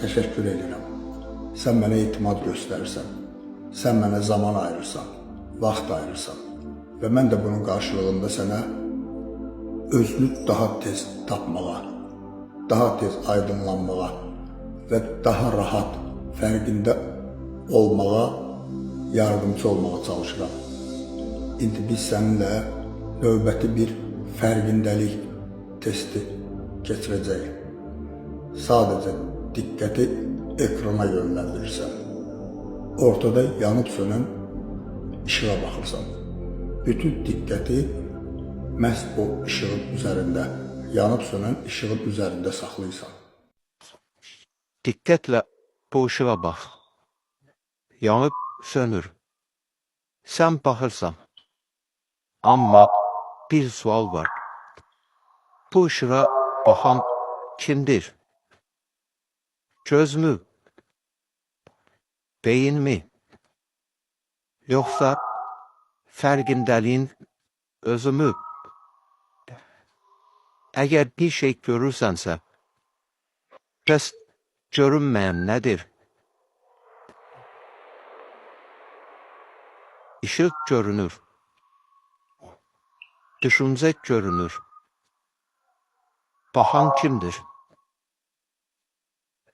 təşəkkür edirəm. Sən mənə etimad göstərirsən, sən mənə zaman ayırırsan, vaxt ayırırsan və mən də bunun qarşılığında sənə özünü daha tez tapmağa, daha tez aydınlanmağa və daha rahat fərqində olmağa, yardımcı olmağa çalışıram. İndi biz səninlə növbəti bir fərqindəlik testi keçirəcəyik. Sadəcə diqqəti ekrana yönləndirirsən. Ortada yanıb sönən işığa baxırsan. Bütün diqqəti məhz o işığın üzərində, yanıb sönən işığın üzərində saxlayırsan. Diqqətlə bu ışığa bax. Yanıb sönür. Sən baxırsan. Amma bir sual var. Bu ışığa baxan kimdir? Göz mü? Beyin mi? Yoxsa fərqindəliyin özü mü? Əgər bir şey görürsənsə, bəs görünməyən nədir? İşıq görünür. Düşüncə görünür. Baxan kimdir?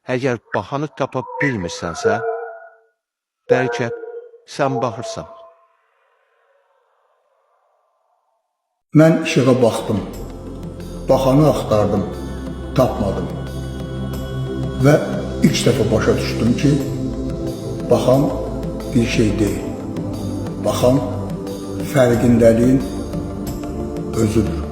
Əgər baxanı tapa bilmirsənsə, bəlkə sən baxırsan. Mən işığa baxdım, baxanı axtardım, tapmadım və ilk dəfə başa düşdüm ki, baxan bir şey deyil, baxan fərqindəliyin özüdür.